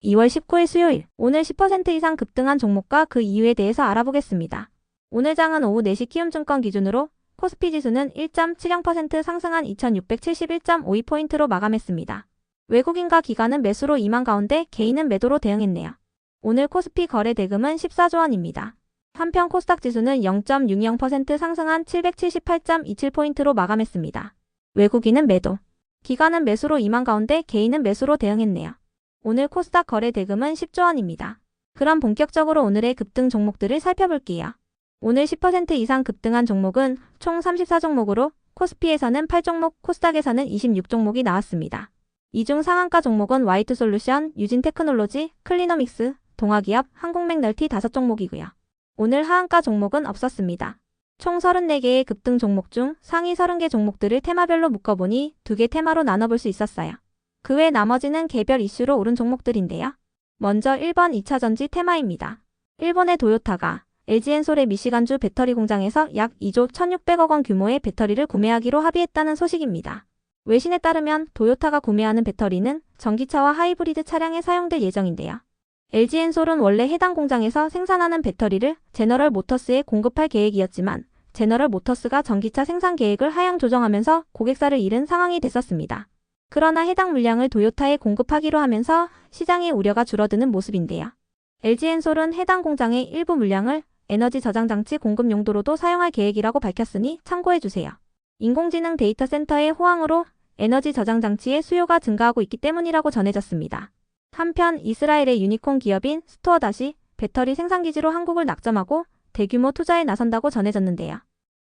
2월 19일 수요일, 오늘 10% 이상 급등한 종목과 그 이유에 대해서 알아보겠습니다. 오늘 장은 오후 4시 키움증권 기준으로 코스피 지수는 1.70% 상승한 2671.52포인트로 마감했습니다. 외국인과 기관은 매수로 임한 가운데 개인은 매도로 대응했네요. 오늘 코스피 거래 대금은 14조 원입니다. 한편 코스닥 지수는 0.60% 상승한 778.27포인트로 마감했습니다. 외국인은 매도, 기관은 매수로 임한 가운데 개인은 매수로 대응했네요. 오늘 코스닥 거래 대금은 10조 원입니다. 그럼 본격적으로 오늘의 급등 종목들을 살펴볼게요. 오늘 10% 이상 급등한 종목은 총 34종목으로 코스피에서는 8종목, 코스닥에서는 26종목이 나왔습니다. 이 중 상한가 종목은 와이투솔루션, 유진테크놀로지, 클리노믹스, 동아기업, 한국맥널티 5종목이고요. 오늘 하한가 종목은 없었습니다. 총 34개의 급등 종목 중 상위 30개 종목들을 테마별로 묶어보니 2개 테마로 나눠볼 수 있었어요. 그 외 나머지는 개별 이슈로 오른 종목들인데요. 먼저 1번 2차전지 테마입니다. 일본의 도요타가 LG엔솔의 미시간주 배터리 공장에서 약 2조 1,600억 원 규모의 배터리를 구매하기로 합의했다는 소식입니다. 외신에 따르면 도요타가 구매하는 배터리는 전기차와 하이브리드 차량에 사용될 예정인데요. LG엔솔은 원래 해당 공장에서 생산하는 배터리를 제너럴 모터스에 공급할 계획이었지만 제너럴 모터스가 전기차 생산 계획을 하향 조정하면서 고객사를 잃은 상황이 됐었습니다. 그러나 해당 물량을 도요타에 공급하기로 하면서 시장의 우려가 줄어드는 모습인데요. LG엔솔은 해당 공장의 일부 물량을 에너지 저장 장치 공급 용도로도 사용할 계획이라고 밝혔으니 참고해주세요. 인공지능 데이터 센터의 호황으로 에너지 저장 장치의 수요가 증가하고 있기 때문이라고 전해졌습니다. 한편 이스라엘의 유니콘 기업인 스투어닷이 배터리 생산기지로 한국을 낙점하고 대규모 투자에 나선다고 전해졌는데요.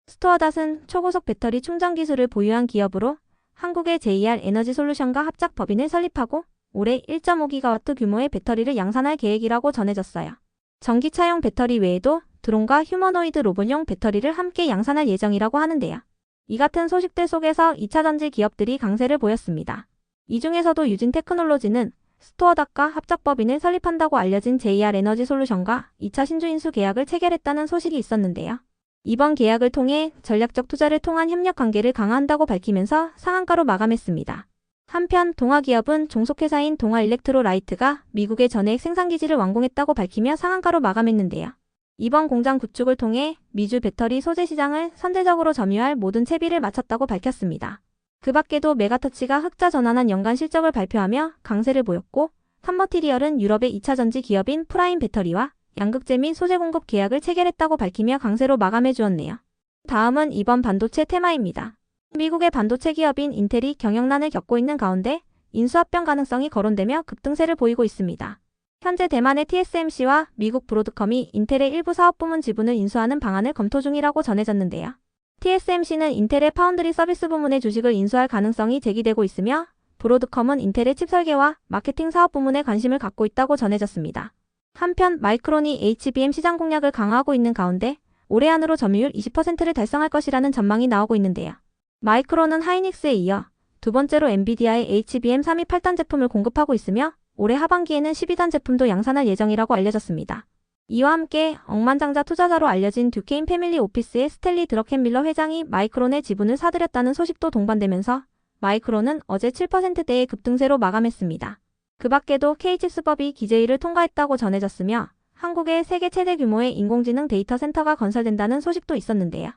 스투어닷은 초고속 배터리 충전 기술을 보유한 기업으로 한국의 JR 에너지솔루션과 합작 법인을 설립하고 올해 1.5기가와트 규모의 배터리를 양산할 계획이라고 전해졌어요. 전기차용 배터리 외에도 드론과 휴머노이드 로봇용 배터리를 함께 양산할 예정이라고 하는데요. 이 같은 소식들 속에서 2차전지 기업들이 강세를 보였습니다. 이 중에서도 유진테크놀로지는 스투어닷과 합작법인을 설립한다고 알려진 JR 에너지솔루션과 2차 신주인수 계약을 체결했다는 소식이 있었는데요. 이번 계약을 통해 전략적 투자를 통한 협력 관계를 강화한다고 밝히면서 상한가로 마감했습니다. 한편 동아기업은 종속회사인 동아일렉트로라이트가 미국의 전해액 생산기지를 완공했다고 밝히며 상한가로 마감했는데요. 이번 공장 구축을 통해 미주 배터리 소재 시장을 선제적으로 점유할 모든 채비를 마쳤다고 밝혔습니다. 그 밖에도 메가터치가 흑자 전환한 연간 실적을 발표하며 강세를 보였고 삼머티리얼은 유럽의 2차전지 기업인 프라임 배터리와 양극재 및 소재 공급 계약을 체결했다고 밝히며 강세로 마감해 주었네요. 다음은 이번 반도체 테마입니다. 미국의 반도체 기업인 인텔이 경영난을 겪고 있는 가운데 인수합병 가능성이 거론되며 급등세를 보이고 있습니다. 현재 대만의 TSMC와 미국 브로드컴이 인텔의 일부 사업부문 지분을 인수하는 방안을 검토 중이라고 전해졌는데요. TSMC는 인텔의 파운드리 서비스 부문의 주식을 인수할 가능성이 제기되고 있으며 브로드컴은 인텔의 칩 설계와 마케팅 사업 부문에 관심을 갖고 있다고 전해졌습니다. 한편 마이크론이 HBM 시장 공략을 강화하고 있는 가운데 올해 안으로 점유율 20%를 달성할 것이라는 전망이 나오고 있는데요. 마이크론은 하이닉스에 이어 두 번째로 엔비디아의 HBM 3위 8단 제품을 공급하고 있으며 올해 하반기에는 12단 제품도 양산할 예정이라고 알려졌습니다. 이와 함께 억만장자 투자자로 알려진 듀케인 패밀리 오피스의 스탠리 드러켄밀러 회장이 마이크론의 지분을 사들였다는 소식도 동반되면서 마이크론은 어제 7%대의 급등세로 마감했습니다. 그 밖에도 K칩스법이 기재위를 통과했다고 전해졌으며 한국의 세계 최대 규모의 인공지능 데이터 센터가 건설된다는 소식도 있었는데요.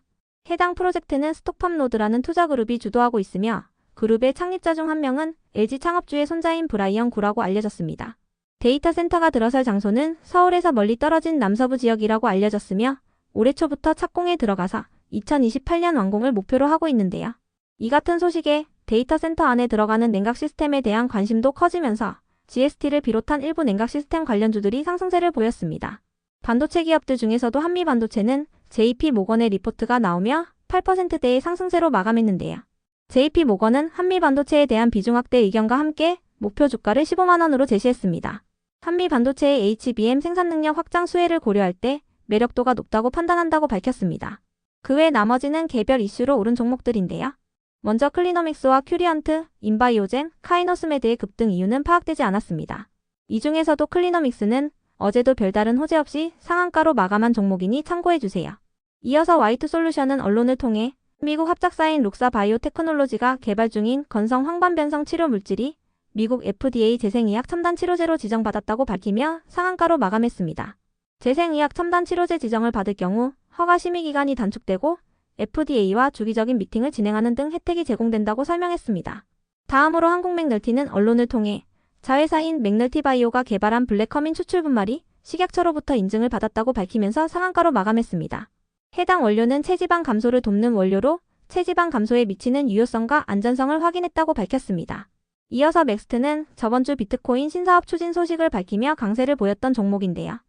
해당 프로젝트는 스톡팜로드라는 투자그룹이 주도하고 있으며 그룹의 창립자 중 한 명은 LG 창업주의 손자인 브라이언 구라고 알려졌습니다. 데이터 센터가 들어설 장소는 서울에서 멀리 떨어진 남서부 지역이라고 알려졌으며 올해 초부터 착공에 들어가서 2028년 완공을 목표로 하고 있는데요. 이 같은 소식에 데이터 센터 안에 들어가는 냉각 시스템에 대한 관심도 커지면서 GST를 비롯한 일부 냉각 시스템 관련주들이 상승세를 보였습니다. 반도체 기업들 중에서도 한미반도체는 JP모건의 리포트가 나오며 8%대의 상승세로 마감했는데요. JP모건은 한미반도체에 대한 비중 확대 의견과 함께 목표 주가를 15만원으로 제시했습니다. 한미반도체의 HBM 생산 능력 확장 수혜를 고려할 때 매력도가 높다고 판단한다고 밝혔습니다. 그 외 나머지는 개별 이슈로 오른 종목들인데요. 먼저 클리노믹스와 큐리언트, 인바이오젠, 카이너스메드의 급등 이유는 파악되지 않았습니다. 이 중에서도 클리노믹스는 어제도 별다른 호재 없이 상한가로 마감한 종목이니 참고해주세요. 이어서 와이투솔루션은 언론을 통해 미국 합작사인 록사 바이오 테크놀로지가 개발 중인 건성 황반변성 치료 물질이 미국 FDA 재생의학 첨단 치료제로 지정받았다고 밝히며 상한가로 마감했습니다. 재생의학 첨단 치료제 지정을 받을 경우 허가 심의 기간이 단축되고 FDA와 주기적인 미팅을 진행하는 등 혜택이 제공된다고 설명했습니다. 다음으로 한국 맥널티는 언론을 통해 자회사인 맥널티 바이오가 개발한 블랙커민 추출 분말이 식약처로부터 인증을 받았다고 밝히면서 상한가로 마감했습니다. 해당 원료는 체지방 감소를 돕는 원료로 체지방 감소에 미치는 유효성과 안전성을 확인했다고 밝혔습니다. 이어서 맥스트는 저번 주 비트코인 신사업 추진 소식을 밝히며 강세를 보였던 종목인데요.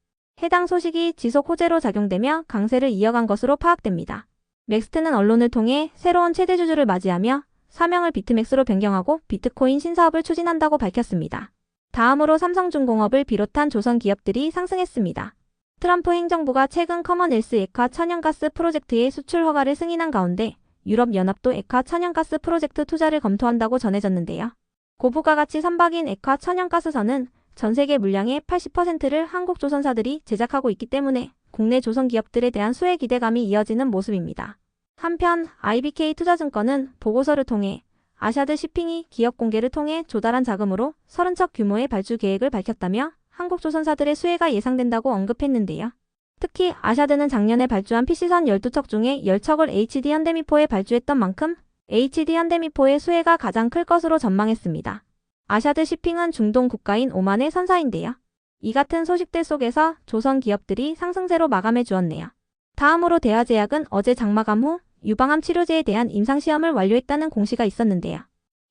해당 소식이 지속 호재로 작용되며 강세를 이어간 것으로 파악됩니다. 맥스트는 언론을 통해 새로운 최대주주를 맞이하며 사명을 비트맥스로 변경하고 비트코인 신사업을 추진한다고 밝혔습니다. 다음으로 삼성중공업을 비롯한 조선 기업들이 상승했습니다. 트럼프 행정부가 최근 커먼웰스 액화 천연가스 프로젝트의 수출 허가를 승인한 가운데 유럽연합도 액화 천연가스 프로젝트 투자를 검토한다고 전해졌는데요. 고부가가치 선박인 액화 천연가스선은 전 세계 물량의 80%를 한국 조선사들이 제작하고 있기 때문에 국내 조선 기업들에 대한 수혜 기대감이 이어지는 모습입니다. 한편 IBK 투자증권은 보고서를 통해 아샤드 시핑이 기업 공개를 통해 조달한 자금으로 30척 규모의 발주 계획을 밝혔다며 한국 조선사들의 수혜가 예상된다고 언급했는데요. 특히 아샤드는 작년에 발주한 PC선 12척 중에 10척을 HD 현대미포에 발주했던 만큼 HD 현대미포의 수혜가 가장 클 것으로 전망했습니다. 아샤드 시핑은 중동 국가인 오만의 선사인데요. 이 같은 소식들 속에서 조선 기업들이 상승세로 마감해 주었네요. 다음으로 대화제약은 어제 장마감 후 유방암 치료제에 대한 임상시험을 완료했다는 공시가 있었는데요.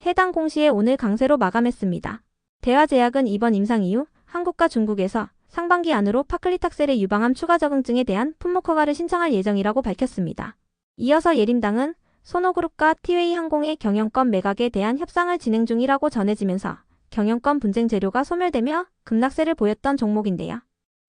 해당 공시에 오늘 강세로 마감했습니다. 대화제약은 이번 임상 이후 한국과 중국에서 상반기 안으로 파클리탁셀의 유방암 추가 적응증에 대한 품목 허가를 신청할 예정이라고 밝혔습니다. 이어서 예림당은 소노그룹과 티웨이 항공의 경영권 매각에 대한 협상을 진행 중이라고 전해지면서 경영권 분쟁 재료가 소멸되며 급락세를 보였던 종목인데요.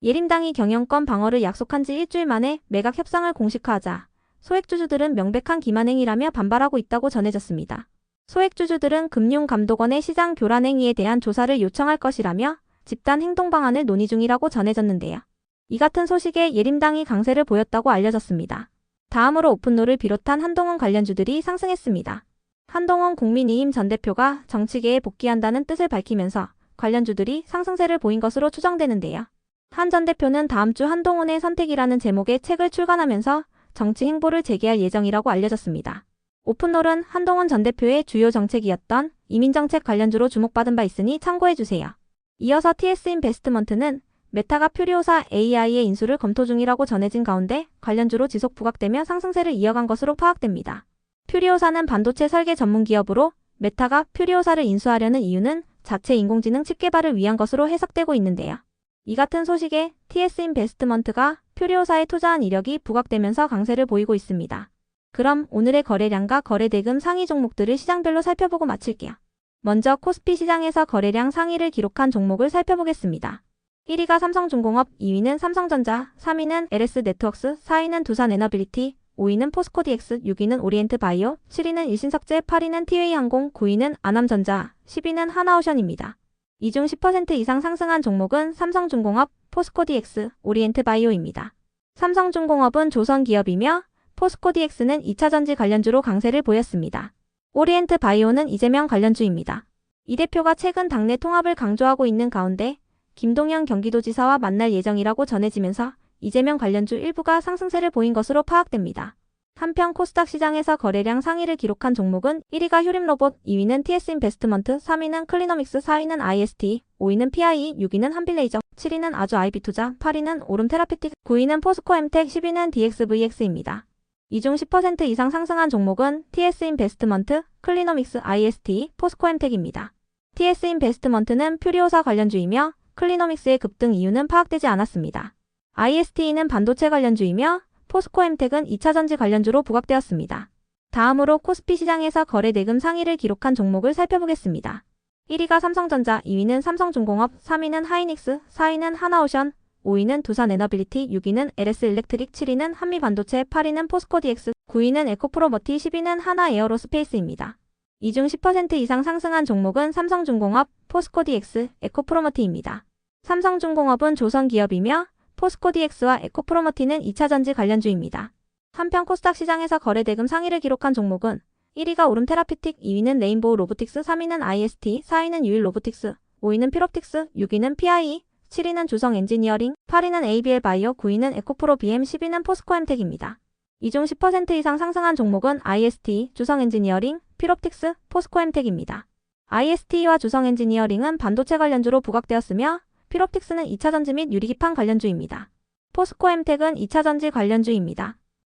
예림당이 경영권 방어를 약속한 지 일주일 만에 매각 협상을 공식화하자 소액주주들은 명백한 기만행위라며 반발하고 있다고 전해졌습니다. 소액주주들은 금융감독원의 시장 교란 행위에 대한 조사를 요청할 것이라며 집단 행동 방안을 논의 중이라고 전해졌는데요. 이 같은 소식에 예림당이 강세를 보였다고 알려졌습니다. 다음으로 오픈노를 비롯한 한동훈 관련주들이 상승했습니다. 한동훈 국민의힘 전 대표가 정치계에 복귀한다는 뜻을 밝히면서 관련주들이 상승세를 보인 것으로 추정되는데요. 한 전 대표는 다음 주 한동훈의 선택이라는 제목의 책을 출간하면서 정치 행보를 재개할 예정이라고 알려졌습니다. 오픈롤은 한동훈 전 대표의 주요 정책이었던 이민정책 관련주로 주목받은 바 있으니 참고해주세요. 이어서 TS인베스트먼트는 메타가 퓨리오사 AI의 인수를 검토 중이라고 전해진 가운데 관련주로 지속 부각되며 상승세를 이어간 것으로 파악됩니다. 퓨리오사는 반도체 설계 전문 기업으로 메타가 퓨리오사를 인수하려는 이유는 자체 인공지능 칩 개발을 위한 것으로 해석되고 있는데요. 이 같은 소식에 TS인베스트먼트가 퓨리오사에 투자한 이력이 부각되면서 강세를 보이고 있습니다. 그럼 오늘의 거래량과 거래대금 상위 종목들을 시장별로 살펴보고 마칠게요. 먼저 코스피 시장에서 거래량 상위를 기록한 종목을 살펴보겠습니다. 1위가 삼성중공업, 2위는 삼성전자, 3위는 LS네트워크스, 4위는 두산에너빌리티, 5위는 포스코DX, 6위는 오리엔트바이오, 7위는 일신석재, 8위는 티웨이항공, 9위는 아남전자, 10위는 하나오션입니다. 이 중 10% 이상 상승한 종목은 삼성중공업, 포스코DX, 오리엔트바이오입니다. 삼성중공업은 조선기업이며 포스코DX는 2차전지 관련주로 강세를 보였습니다. 오리엔트바이오는 이재명 관련주입니다. 이 대표가 최근 당내 통합을 강조하고 있는 가운데 김동연 경기도지사와 만날 예정이라고 전해지면서 이재명 관련주 일부가 상승세를 보인 것으로 파악됩니다. 한편 코스닥 시장에서 거래량 상위를 기록한 종목은 1위가 효림로봇, 2위는 TS인베스트먼트, 3위는 클리너믹스, 4위는 IST, 5위는 PIE, 6위는 한빛레이저, 7위는 아주아이비투자, 8위는 오름테라피틱, 9위는 포스코엠텍, 10위는 DXVX입니다. 이 중 10% 이상 상승한 종목은 TS인베스트먼트, 클리너믹스, IST, 포스코엠텍입니다. TS인베스트먼트는 퓨리오사 관련주이며 클리너믹스의 급등 이유는 파악되지 않았습니다. IST는 반도체 관련주이며 포스코엠텍은 2차전지 관련주로 부각되었습니다. 다음으로 코스피 시장에서 거래대금 상위를 기록한 종목을 살펴보겠습니다. 1위가 삼성전자, 2위는 삼성중공업, 3위는 하이닉스, 4위는 하나오션, 5위는 두산에너빌리티, 6위는 LS일렉트릭, 7위는 한미반도체, 8위는 포스코DX, 9위는 에코프로머티, 10위는 하나에어로스페이스입니다. 이 중 10% 이상 상승한 종목은 삼성중공업, 포스코DX, 에코프로머티입니다. 삼성중공업은 조선기업이며 포스코DX와 에코프로머티는 2차전지 관련주입니다. 한편 코스닥 시장에서 거래대금 상위를 기록한 종목은 1위가 오름 테라피틱, 2위는 레인보우 로보틱스, 3위는 IST, 4위는 유일 로보틱스, 5위는 필옵틱스, 6위는 PIE, 7위는 주성 엔지니어링, 8위는 ABL 바이오, 9위는 에코프로 BM, 10위는 포스코엠텍입니다. 이 중 10% 이상 상승한 종목은 IST, 주성 엔지니어링, 필옵틱스, 포스코엠텍입니다. IST와 주성 엔지니어링은 반도체 관련주로 부각되었으며 필옵틱스는 2차전지 및 유리기판 관련주입니다. 포스코엠텍은 2차전지 관련주입니다.